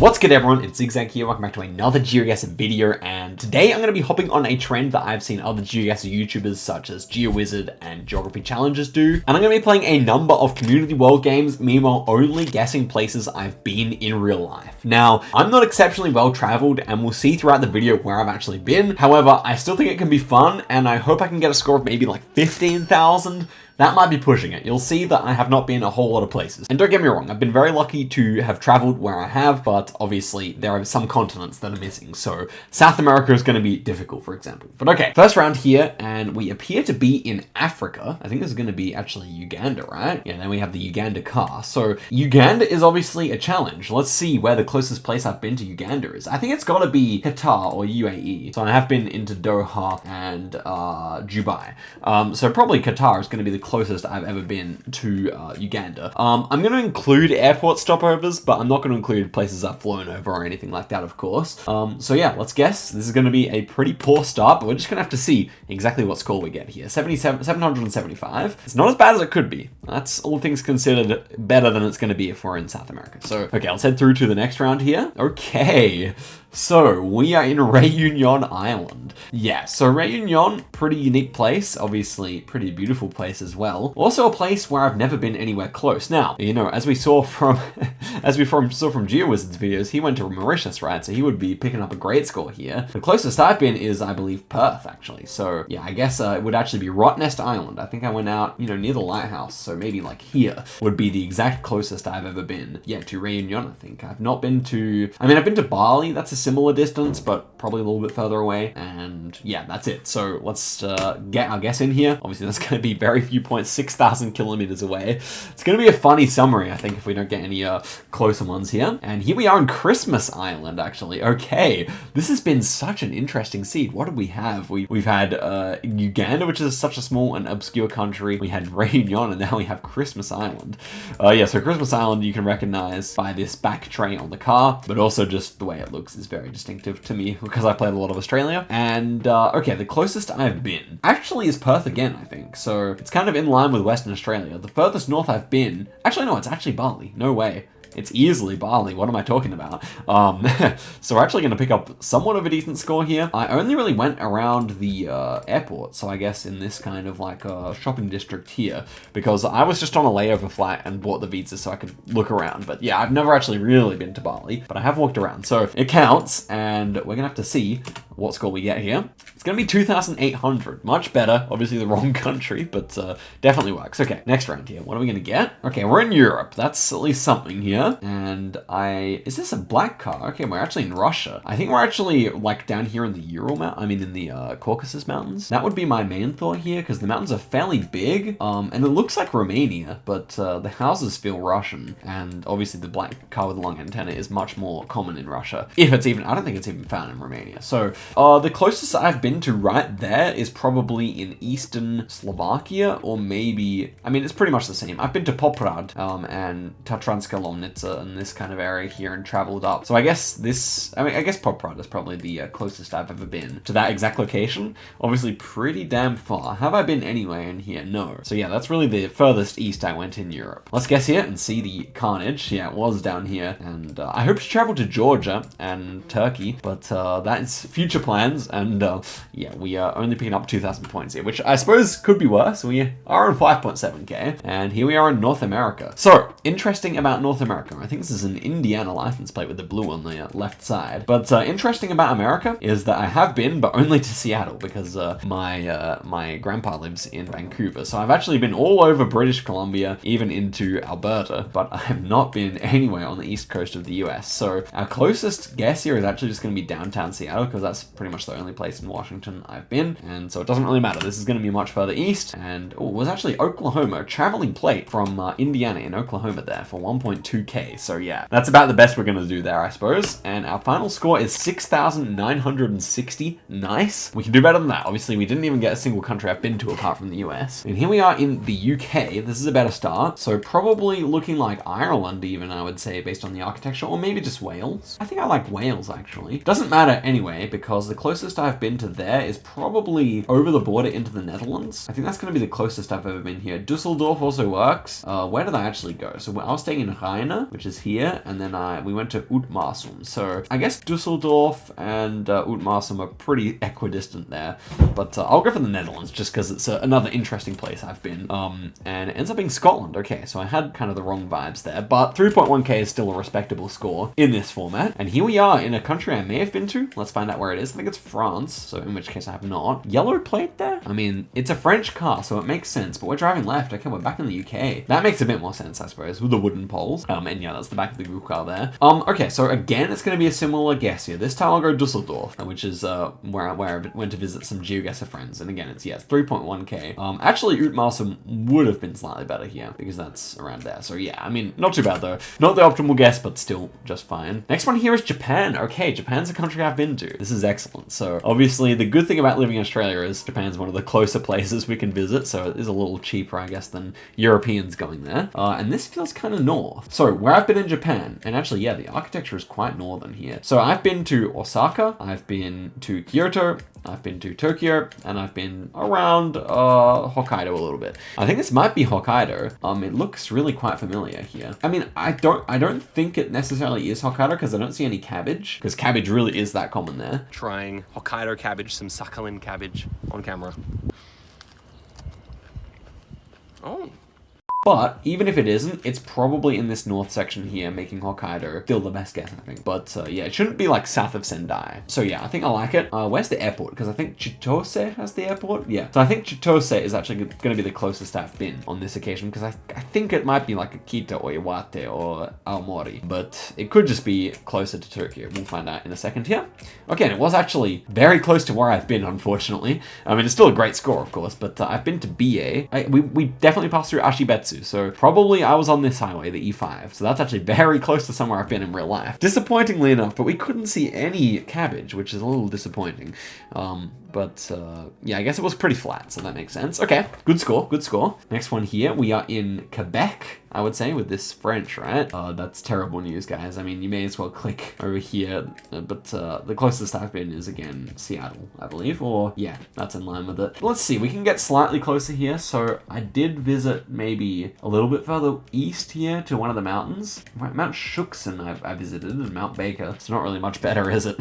What's good everyone, it's Zigzag here, welcome back to another Geoguessr video, and today I'm going to be hopping on a trend that I've seen other Geoguessr YouTubers such as Geoguessr and Geography Challengers do, and I'm going to be playing a number of community world games, meanwhile only guessing places I've been in real life. Now, I'm not exceptionally well traveled, and we'll see throughout the video where I've actually been. However, I still think it can be fun, and I hope I can get a score of maybe like 15,000. That might be pushing it. You'll see that I have not been a whole lot of places. And don't get me wrong, I've been very lucky to have traveled where I have, but obviously there are some continents that are missing. So South America is going to be difficult, for example. But okay, first round here, and we appear to be in Africa. I think this is going to be actually Uganda, right? Yeah, then we have the Uganda car. So Uganda is obviously a challenge. Let's see where the closest place I've been to Uganda is. I think it's got to be Qatar or UAE. So I have been into Doha and Dubai. So probably Qatar is going to be the closest I've ever been to Uganda. I'm going to include airport stopovers, but I'm not going to include places I've flown over or anything like that, of course. So yeah, let's guess. This is going to be a pretty poor start, but we're just going to have to see exactly what score we get here. 775. It's not as bad as it could be. That's, all things considered, better than it's going to be if we're in South America. So, okay, let's head through to the next round here. Okay. So, we are in Réunion Island. Yeah, so Réunion, pretty unique place. Obviously, pretty beautiful place as well. Also a place where I've never been anywhere close. Now, you know, as we saw from Geoguessr's videos, he went to Mauritius, right? So he would be picking up a great score here. The closest I've been is, I believe, Perth, actually. So, yeah, I guess it would actually be Rottnest Island. I think I went out, you know, near the lighthouse. So maybe like here would be the exact closest I've ever been. Yeah, to Réunion, I think. I've not been to... I mean, I've been to Bali. That's a similar distance, but probably a little bit further away. And yeah, that's it. So let's get our guess in here. Obviously, that's going to be very few points, 6,000 kilometers away. It's going to be a funny summary, I think, if we don't get any closer ones here. And here we are in Christmas Island, actually. Okay, this has been such an interesting seed. What did we have? We've had Uganda, which is such a small and obscure country. We had Réunion, and now we have Christmas Island. Yeah, so Christmas Island you can recognize by this back tray on the car, but also just the way it looks is very distinctive to me because I played a lot of Australia. And okay, the closest I've been actually is Perth again, I think. So it's kind of in line with Western Australia. The furthest north I've been, actually no, it's actually Bali. No way. It's easily Bali. What am I talking about? So we're actually going to pick up somewhat of a decent score here. I only really went around the airport, so I guess in this kind of like shopping district here, because I was just on a layover flight and bought the visa so I could look around. But yeah, I've never actually really been to Bali, but I have walked around, so it counts, and we're going to have to see what score we get here. It's going to be 2,800. Much better. Obviously the wrong country, but definitely works. Okay, next round here. What are we going to get? Okay, we're in Europe. That's at least something here. And is this a black car? Okay, we're actually in Russia. I think we're actually like down here in the in the Caucasus Mountains. That would be my main thought here, because the mountains are fairly big. And it looks like Romania, but the houses feel Russian. And obviously the black car with a long antenna is much more common in Russia. If it's even, I don't think it's even found in Romania. So the closest I've been to right there is probably in eastern Slovakia, or maybe, I mean, it's pretty much the same. I've been to Poprad and Tatranska Lomnica and this kind of area here and traveled up. So I guess Poprad is probably the closest I've ever been to that exact location. Obviously pretty damn far. Have I been anywhere in here? No. So yeah, that's really the furthest east I went in Europe. Let's guess here and see the carnage. Yeah, it was down here. And I hope to travel to Georgia and Turkey, but that is future plans. And yeah, we are only picking up 2,000 points here, which I suppose could be worse. We are on 5.7k, and here we are in North America. So, interesting about North America. I think this is an Indiana license plate with the blue on the left side. But interesting about America is that I have been, but only to Seattle, because my grandpa lives in Vancouver. So I've actually been all over British Columbia, even into Alberta, but I have not been anywhere on the east coast of the US. So our closest guess here is actually just going to be downtown Seattle, because that's pretty much the only place in Washington I've been, and so it doesn't really matter. This is going to be much further east, and it was actually Oklahoma, a traveling plate from Indiana in Oklahoma there for 1.2k. So yeah, that's about the best we're going to do there, I suppose. And our final score is 6,960. Nice. We can do better than that. Obviously, we didn't even get a single country I've been to apart from the US. And here we are in the UK. This is a better start. So probably looking like Ireland even, I would say, based on the architecture, or maybe just Wales. I think I like Wales, actually. Doesn't matter anyway, because because the closest I've been to there is probably over the border into the Netherlands. I think that's going to be the closest I've ever been here. Dusseldorf also works. Where did I actually go? So I was staying in Rheine, which is here, and then we went to Oudtmarsum. So I guess Dusseldorf and Oudtmarsum are pretty equidistant there, but I'll go for the Netherlands just because it's another interesting place I've been. And it ends up being Scotland. Okay, so I had kind of the wrong vibes there, but 3.1k is still a respectable score in this format. And here we are in a country I may have been to. Let's find out where it is. I think it's France, so in which case I have not. Yellow plate there? I mean, it's a French car, so it makes sense, but we're driving left. Okay, we're back in the UK. That makes a bit more sense, I suppose, with the wooden poles. And yeah, that's the back of the Google car there. Okay, so again, it's going to be a similar guess here. This time I'll go Dusseldorf, which is where I went to visit some Geoguessr friends. And again, it's 3.1k. Actually, Oudtmarsum would have been slightly better here because that's around there. So yeah, I mean, not too bad though. Not the optimal guess, but still just fine. Next one here is Japan. Okay, Japan's a country I've been to. This is excellent. So obviously the good thing about living in Australia is Japan's one of the closer places we can visit. So it is a little cheaper, I guess, than Europeans going there. And this feels kind of north. So where I've been in Japan, and actually, yeah, the architecture is quite northern here. So I've been to Osaka, I've been to Kyoto, I've been to Tokyo, and I've been around Hokkaido a little bit. I think this might be Hokkaido. It looks really quite familiar here. I mean, I don't think it necessarily is Hokkaido because I don't see any cabbage, because cabbage really is that common there. Trying Hokkaido cabbage, some succulent cabbage on camera. Oh. But even if it isn't, it's probably in this north section here, making Hokkaido still the best guess, I think. But yeah, it shouldn't be like south of Sendai. So yeah, I think I like it. Where's the airport? Because I think Chitose has the airport. Yeah. So I think Chitose is actually going to be the closest I've been on this occasion, because I think it might be like Akita or Iwate or Aomori, but it could just be closer to Tokyo. We'll find out in a second here. Okay, and it was actually very close to where I've been, unfortunately. I mean, it's still a great score, of course, but I've been to BA. We definitely passed through Ashibetsu. So probably I was on this highway, the E5. So that's actually very close to somewhere I've been in real life. Disappointingly enough, but we couldn't see any cabbage, which is a little disappointing. But yeah, I guess it was pretty flat, so that makes sense. Okay, good score, good score. Next one here, we are in Quebec, I would say, with this French, right? That's terrible news, guys. I mean, you may as well click over here, but the closest I've been is, again, Seattle, I believe, or yeah, that's in line with it. Let's see, we can get slightly closer here. So I did visit maybe a little bit further east here to one of the mountains. Right, Mount Shuxen I visited, and Mount Baker. It's not really much better, is it?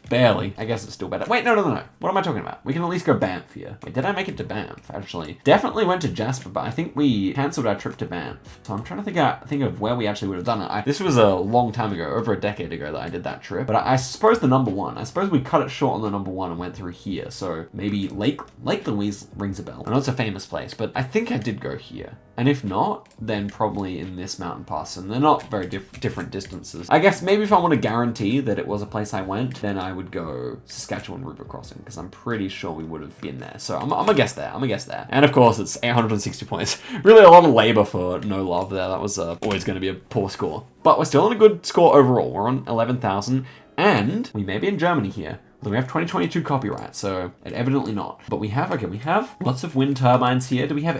Barely. I guess it's still better. Wait, no. What am I talking about? We can at least go Banff here. Wait, did I make it to Banff, actually? Definitely went to Jasper, but I think we cancelled our trip to Banff. So I'm trying to think of where we actually would have done it. This was a long time ago, over a decade ago that I did that trip. But I suppose the number one. I suppose we cut it short on the number one and went through here. So maybe Lake Louise rings a bell. I know it's a famous place, but I think I did go here. And if not, then probably in this mountain pass. And they're not very different distances. I guess maybe if I want to guarantee that it was a place I went, then I would go Saskatchewan River Crossing, because I'm pretty sure we would have been there. So I'm gonna guess there. And of course, it's 860 points. Really a lot of labor for no love there. That was always going to be a poor score. But we're still on a good score overall. We're on 11,000. And we may be in Germany here. We have 2022 copyright, so evidently not. But we have lots of wind turbines here. Do we have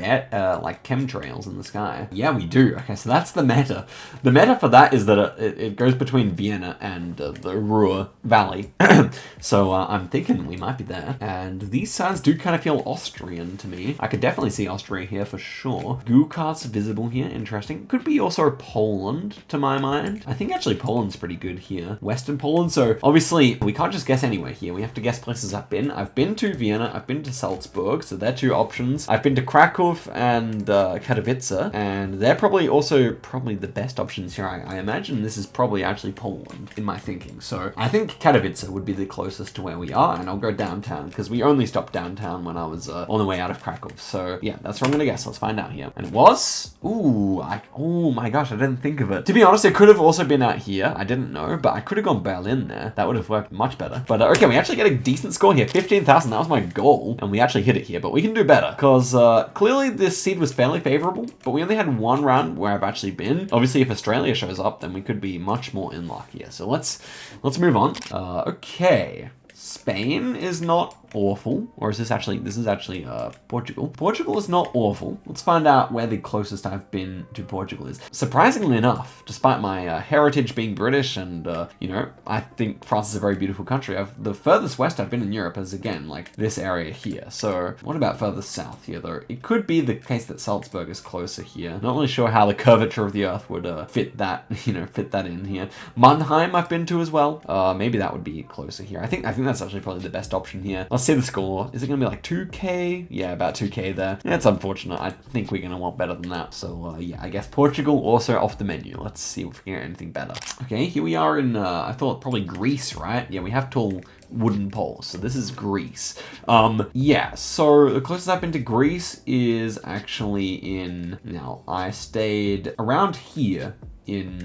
like chemtrails in the sky? Yeah, we do. Okay, so that's the meta. The meta for that is that it goes between Vienna and the Ruhr Valley. So I'm thinking we might be there. And these signs do kind of feel Austrian to me. I could definitely see Austria here for sure. Google cards visible here, interesting. Could be also Poland to my mind. I think actually Poland's pretty good here. Western Poland, so obviously we can't just guess anywhere here. We have to guess places I've been. I've been to Vienna, I've been to Salzburg, so they're two options. I've been to Krakow and Katowice, and they're probably the best options here. I imagine this is probably actually Poland in my thinking. So I think Katowice would be the closest to where we are, and I'll go downtown because we only stopped downtown when I was on the way out of Krakow. So yeah, that's what I'm gonna guess. Let's find out here. And it was, oh my gosh, I didn't think of it. To be honest, it could have also been out here. I didn't know, but I could have gone Berlin there. That would have worked much better. But okay, we actually get a decent score here. 15,000, that was my goal. And we actually hit it here, but we can do better. Because clearly this seed was fairly favorable, but we only had one round where I've actually been. Obviously, if Australia shows up, then we could be much more in luck here. So let's move on. Okay. Spain is not awful. Or is this actually, Portugal. Portugal is not awful. Let's find out where the closest I've been to Portugal is. Surprisingly enough, despite my heritage being British and, you know, I think France is a very beautiful country. The furthest west I've been in Europe is, again, like this area here. So what about further south here, though? It could be the case that Salzburg is closer here. Not really sure how the curvature of the earth would fit that, you know, fit that in here. Mannheim I've been to as well. Maybe that would be closer here. I think that's actually probably the best option here. Let's see the score. Is it going to be like 2K? Yeah, about 2K there. That's unfortunate. I think we're going to want better than that. So, yeah, I guess Portugal also off the menu. Let's see if we can get anything better. Okay, here we are in, I thought probably Greece, right? Yeah, we have tall wooden poles. So this is Greece. Yeah, so the closest I've been to Greece is actually in, now, I stayed around here in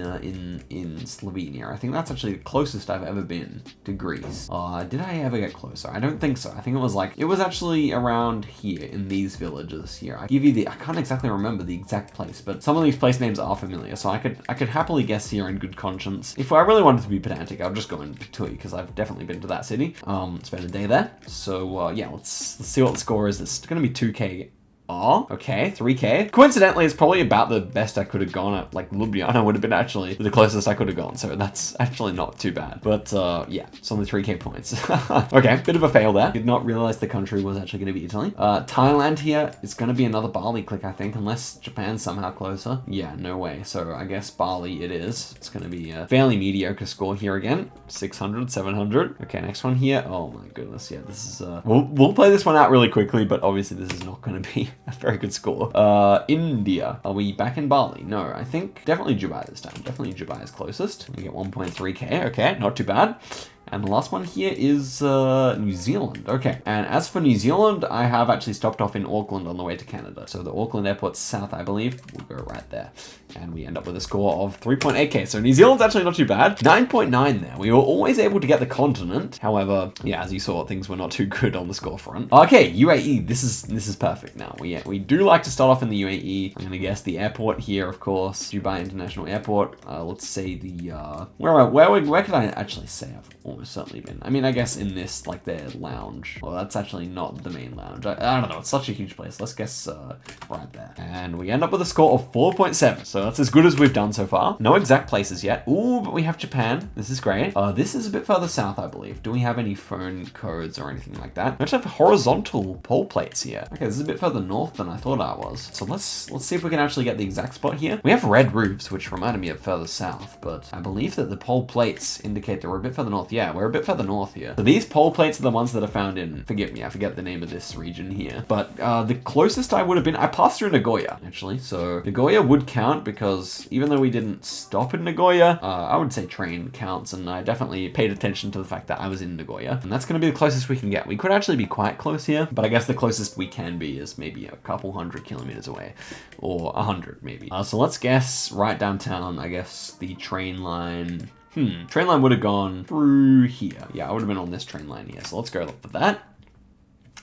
Slovenia. I think that's actually the closest I've ever been to Greece. Did I ever get closer? I don't think so. I think it was actually around here in these villages here. I can't exactly remember the exact place, but some of these place names are familiar, so I could happily guess here in good conscience. If I really wanted to be pedantic, I'll just go into Tui, because I've definitely been to that city. Spent a day there. So yeah, let's see what the score is. It's gonna be 2K. Oh, okay, 3K. Coincidentally, it's probably about the best I could have gone at. Like, Ljubljana would have been actually the closest I could have gone, so that's actually not too bad. But, yeah, it's only 3K points. Okay, bit of a fail there. Did not realize the country was actually going to be Italy. Thailand here is going to be another Bali click, I think, unless Japan's somehow closer. Yeah, no way. So I guess Bali it is. It's going to be a fairly mediocre score here again. 600, 700. Okay, next one here. Oh my goodness, yeah, this is, we'll play this one out really quickly, but obviously this is not going to be a very good score. India. Are we back in Bali? No, I think definitely Dubai this time. Definitely Dubai is closest. We get 1.3K. Okay, not too bad. And the last one here is New Zealand. Okay, and as for New Zealand, I have actually stopped off in Auckland on the way to Canada. So the Auckland airport's south, I believe. We'll go right there. And we end up with a score of 3.8K. So New Zealand's actually not too bad. 9.9 there. We were always able to get the continent. However, yeah, as you saw, things were not too good on the score front. Okay, UAE. This is perfect now. We do like to start off in the UAE. I'm gonna guess the airport here, of course. Dubai International Airport. Let's say the where could I actually say I've almost certainly been? I mean, I guess in this, like, their lounge. Well, that's actually not the main lounge. I don't know. It's such a huge place. Let's guess right there. And we end up with a score of 4.7. So that's as good as we've done so far. No exact places yet. Ooh, but we have Japan. This is great. This is a bit further south, I believe. Do we have any phone codes or anything like that? We actually have horizontal pole plates here. Okay, this is a bit further north than I thought I was. So let's see if we can actually get the exact spot here. We have red roofs, which reminded me of further south, but I believe that the pole plates indicate that we're a bit further north. Yeah, we're a bit further north here. So these pole plates are the ones that are found in, forgive me, I forget the name of this region here. But the closest I would have been, I passed through Nagoya, actually. So Nagoya would count because even though we didn't stop in Nagoya, I would say train counts, and I definitely paid attention to the fact that I was in Nagoya. And that's going to be the closest we can get. We could actually be quite close here, but I guess the closest we can be is maybe a couple 100 kilometers away, or 100 maybe. So let's guess right downtown, I guess the train line. Train line would have gone through here. Yeah, I would have been on this train line here. So let's go look for that.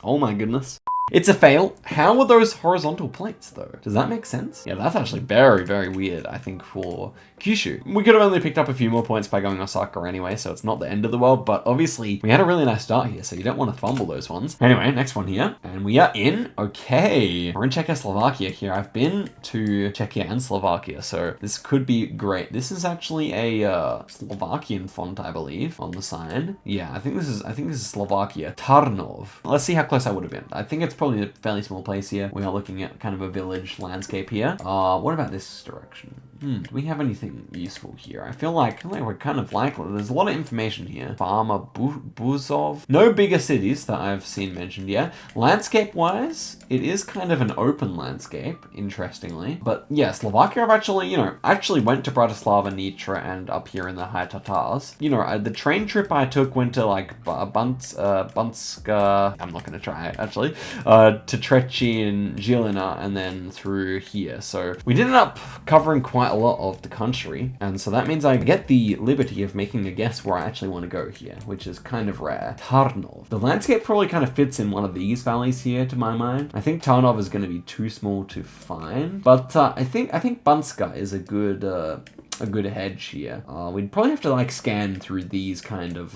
Oh my goodness. It's a fail. How are those horizontal plates, though? Does that make sense? Yeah, that's actually very, very weird, I think, for Kyushu. We could have only picked up a few more points by going Osaka anyway, so it's not the end of the world, but obviously we had a really nice start here, so you don't want to fumble those ones. Anyway, next one here. And we are in, okay, we're in Czechoslovakia here. I've been to Czechia and Slovakia, so this could be great. This is actually a Slovakian font, I believe, on the sign. Yeah, I think this is Slovakia. Tarnov. Let's see how close I would have been. I think it's probably a fairly small place here. We are looking at kind of a village landscape here. What about this direction? Do we have anything useful here? I feel like we're kind of likely. There's a lot of information here. Farmer Buzov. No bigger cities that I've seen mentioned yet. Landscape-wise, it is kind of an open landscape, interestingly. But yeah, Slovakia, I've actually, actually went to Bratislava, Nitra, and up here in the High Tatars. The train trip I took went to like Banska, I'm not going to try it actually, to Treci and Žilina, and then through here. So we did end up covering quite a lot of the country, and so that means I get the liberty of making a guess where I actually want to go here, which is kind of rare. Tarnov. The landscape probably kind of fits in one of these valleys here to my mind. I think Tarnov is going to be too small to find, but I think Banska is a good a good hedge here. We'd probably have to like scan through these kind of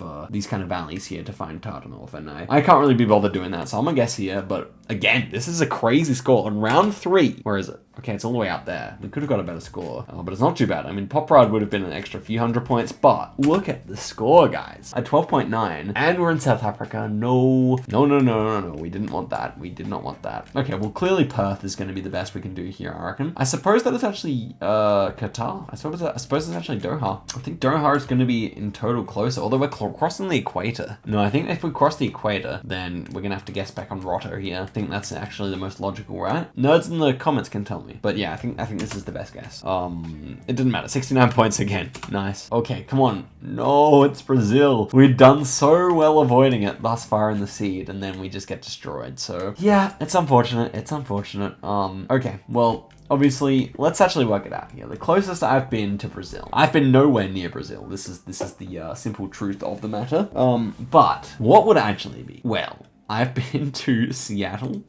valleys here to find Tartanov, and I can't really be bothered doing that, so I'm gonna guess here. But again, this is a crazy score on round 3. Where is it? Okay, it's all the way out there. We could have got a better score, but it's not too bad. I mean, Pop Ride would have been an extra few hundred points, but look at the score, guys. At 12.9, and we're in South Africa. No. We didn't want that. We did not want that. Okay, well, clearly Perth is going to be the best we can do here, I reckon. I suppose that it's actually Qatar. I suppose it's actually Doha. I think Doha is going to be in total closer, although we're crossing the equator. No, I think if we cross the equator, then we're going to have to guess back on Roto here. I think that's actually the most logical, right? Nerds in the comments can tell me. But yeah, I think this is the best guess. It didn't matter. 69 points again. Nice. Okay, come on. No, it's Brazil. We've done so well avoiding it thus far in the seed, and then we just get destroyed. So yeah, it's unfortunate. It's unfortunate. Okay, well, obviously, let's actually work it out here. The closest I've been to Brazil. I've been nowhere near Brazil. This is the simple truth of the matter. But what would actually be? Well, I've been to Seattle.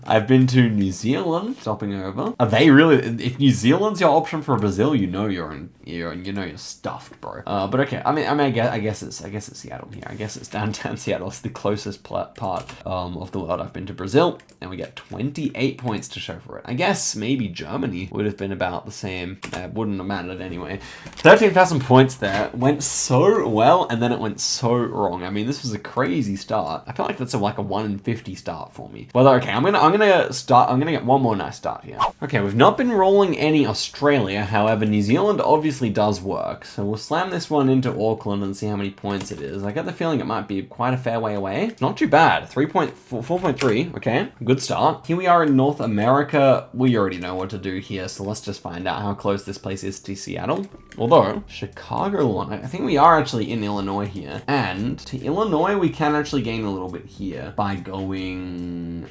I've been to New Zealand, stopping over. Are they really? If New Zealand's your option for Brazil, you know you're stuffed, bro. But okay. I guess it's Seattle here. I guess it's downtown Seattle. It's the closest part of the world I've been to Brazil, and we get 28 points to show for it. I guess maybe Germany would have been about the same. Wouldn't have mattered anyway. 13,000 points there. Went so well, and then it went so wrong. I mean, this was a crazy start. I feel like that's like a 1 in 50 start for me. Well, okay. I'm gonna get one more nice start here. Okay, we've not been rolling any Australia. However, New Zealand obviously does work. So we'll slam this one into Auckland and see how many points it is. I get the feeling it might be quite a fair way away. Not too bad. 4.3. Okay, good start. Here we are in North America. We already know what to do here. So let's just find out how close this place is to Seattle. Although, Chicagoland, I think we are actually in Illinois here. And to Illinois, we can actually gain a little bit here by going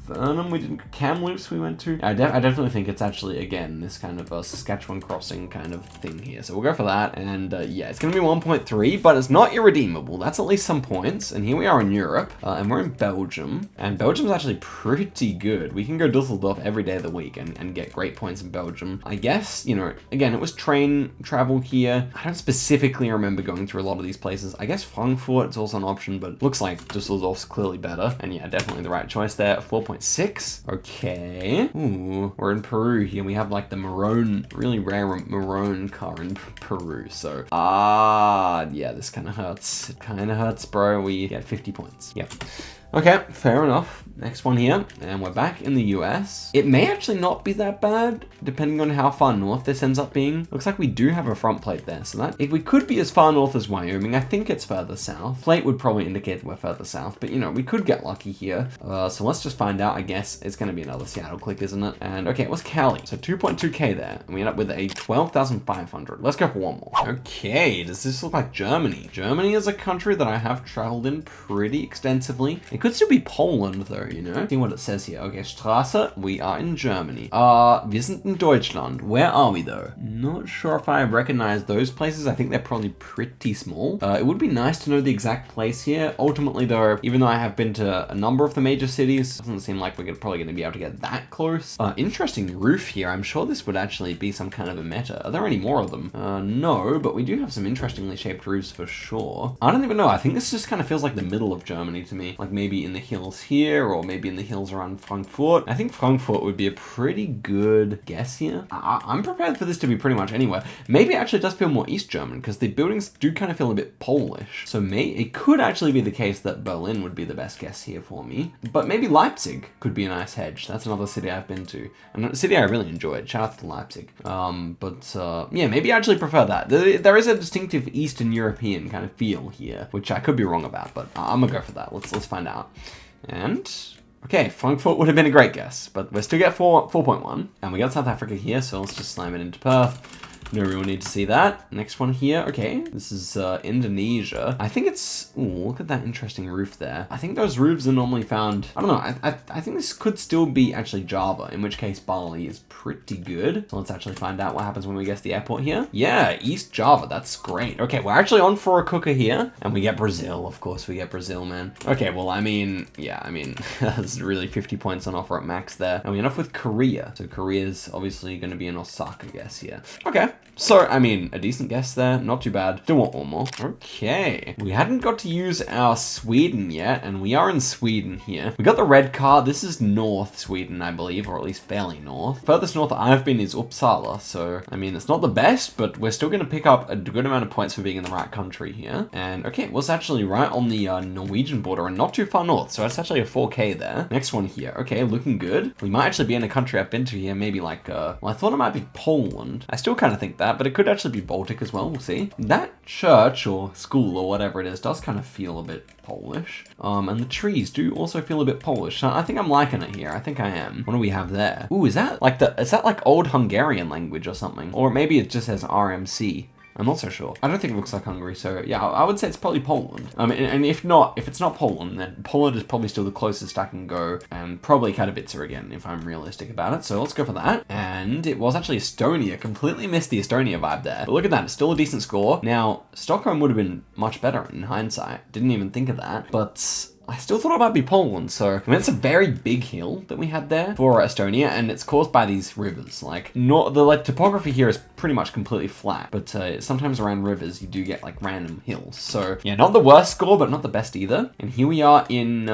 Vernon, we didn't. Kamloops we went to. I definitely think it's actually, again, this kind of a Saskatchewan crossing kind of thing here. So we'll go for that. And yeah, it's going to be 1.3, but it's not irredeemable. That's at least some points. And here we are in Europe, and we're in Belgium. And Belgium's actually pretty good. We can go Dusseldorf every day of the week and get great points in Belgium. I guess, you know, again, it was train travel here. I don't specifically remember going through a lot of these places. I guess Frankfurt is also an option, but looks like Dusseldorf's clearly better. And yeah, definitely the right choice there. 4.6. Okay. Ooh, we're in Peru here. We have like the maroon, really rare maroon car in Peru. So, yeah, this kind of hurts. It kind of hurts, bro. We get 50 points. Yep. Okay, fair enough. Next one here, and we're back in the US. It may actually not be that bad, depending on how far north this ends up being. Looks like we do have a front plate there, so that if we could be as far north as Wyoming, I think it's further south. Plate would probably indicate that we're further south, but you know, we could get lucky here. So let's just find out. I guess it's going to be another Seattle click, isn't it? And okay, it was Cali, so 2.2k there, and we end up with a 12,500. Let's go for one more. Okay, does this look like Germany? Germany is a country that I have traveled in pretty extensively. It could still be Poland though, you know? See what it says here. Okay, Straße, we are in Germany. Wir sind in Deutschland. Where are we though? Not sure if I recognize those places. I think they're probably pretty small. It would be nice to know the exact place here. Ultimately though, even though I have been to a number of the major cities, it doesn't seem like we're probably going to be able to get that close. Interesting roof here. I'm sure this would actually be some kind of a meta. Are there any more of them? No, but we do have some interestingly shaped roofs for sure. I don't even know. I think this just kind of feels like the middle of Germany to me. Like maybe in the hills here, or maybe in the hills around Frankfurt. I think Frankfurt would be a pretty good guess here. I'm prepared for this to be pretty much anywhere. Maybe it actually does feel more East German, because the buildings do kind of feel a bit Polish. So it could actually be the case that Berlin would be the best guess here for me. But maybe Leipzig could be a nice hedge. That's another city I've been to, and a city I really enjoyed. Shout out to Leipzig. Yeah, maybe I actually prefer that. There is a distinctive Eastern European kind of feel here, which I could be wrong about, but I'm gonna go for that. Let's find out. And okay, Frankfurt would have been a great guess, but we still get 4.1, and we got South Africa here, so let's just slam it into Perth. No real need to see that. Next one here. Okay, this is Indonesia. I think it's... Ooh, look at that interesting roof there. I think those roofs are normally found... I don't know. I think this could still be actually Java, in which case Bali is pretty good. So let's actually find out what happens when we guess the airport here. Yeah, East Java. That's great. Okay, we're actually on for a cooker here, and we get Brazil. Of course, we get Brazil, man. Okay, well, that's really 50 points on offer at max there. And we end up with Korea. So Korea's obviously going to be an Osaka guess here. Okay. So, I mean, a decent guess there. Not too bad. Still want one more. Okay. We hadn't got to use our Sweden yet, and we are in Sweden here. We got the red car. This is North Sweden, I believe, or at least fairly north. Furthest north I've been is Uppsala, so, I mean, it's not the best, but we're still going to pick up a good amount of points for being in the right country here. And, okay, it was actually right on the Norwegian border and not too far north, so that's actually a 4K there. Next one here. Okay, looking good. We might actually be in a country I've been to here, maybe like, well, I thought it might be Poland. I still kind of think that, but it could actually be Baltic as well. We'll see. That church or school or whatever it is does kind of feel a bit Polish. And the trees do also feel a bit Polish. So I think I'm liking it here. I think I am. What do we have there? Ooh, is that like old Hungarian language or something? Or maybe it just says RMC. I'm not so sure. I don't think it looks like Hungary, so yeah, I would say it's probably Poland. And if it's not Poland, then Poland is probably still the closest I can go, and probably Katowice again, if I'm realistic about it. So let's go for that. And it was actually Estonia. Completely missed the Estonia vibe there. But look at that, it's still a decent score. Now, Stockholm would have been much better in hindsight. Didn't even think of that, but I still thought it might be Poland, so I mean, it's a very big hill that we had there for Estonia, and it's caused by these rivers. Like, the topography here is pretty much completely flat, but sometimes around rivers you do get like random hills. So yeah, not the worst score, but not the best either. And here we are in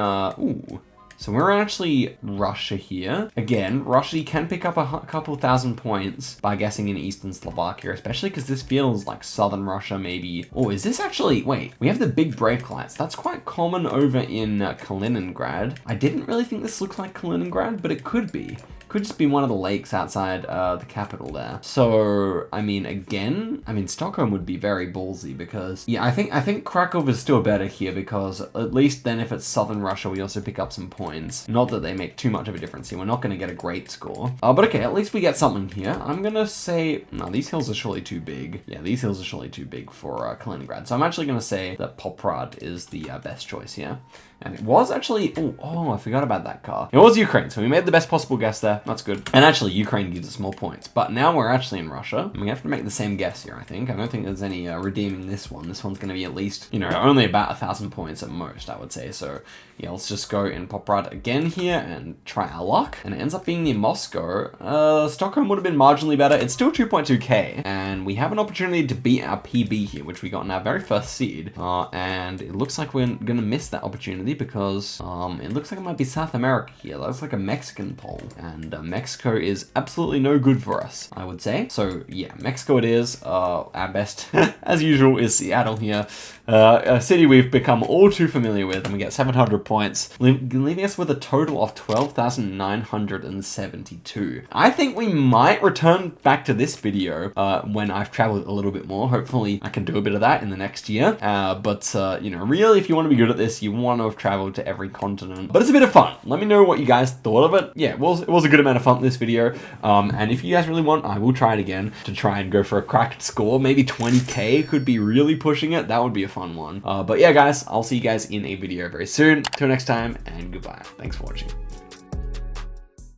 so we're actually Russia here. Again, Russia can pick up a couple thousand points by guessing in Eastern Slovakia, especially because this feels like Southern Russia maybe. Oh, is this actually, wait, we have the big brake lights. That's quite common over in Kaliningrad. I didn't really think this looked like Kaliningrad, but it could be. Could just be one of the lakes outside the capital there. So, I mean, again, Stockholm would be very ballsy because, yeah, I think Krakow is still better here because at least then if it's Southern Russia, we also pick up some points. Not that they make too much of a difference here. We're not going to get a great score. But okay, at least we get something here. I'm going to say, no, these hills are surely too big. Yeah, these hills are surely too big for Kaliningrad. So I'm actually going to say that Poprad is the best choice here. And it was actually, oh, I forgot about that car. It was Ukraine, so we made the best possible guess there. That's good. And actually, Ukraine gives us more points. But now we're actually in Russia, and we have to make the same guess here, I think. I don't think there's any redeeming this one. This one's going to be at least, only about 1,000 points at most, I would say. So, yeah, let's just go in Poprad again here and try our luck. And it ends up being near Moscow. Stockholm would have been marginally better. It's still 2.2k, and we have an opportunity to beat our PB here, which we got in our very first seed. And it looks like we're going to miss that opportunity because it looks like it might be South America here. That looks like a Mexican poll, and Mexico is absolutely no good for us, I would say. So yeah, Mexico it is. Our best, as usual, is Seattle here. A city we've become all too familiar with, and we get 700 points, leaving us with a total of 12,972. I think we might return back to this video when I've traveled a little bit more. Hopefully I can do a bit of that in the next year. But really, if you want to be good at this, you want to have traveled to every continent. But it's a bit of fun. Let me know what you guys thought of it. Yeah, it was a good amount of fun this video. And if you guys really want, I will try it again to try and go for a cracked score. Maybe 20k could be really pushing it. That would be a fun one. But yeah, guys, I'll see you guys in a video very soon. Till next time, and goodbye. Thanks for watching.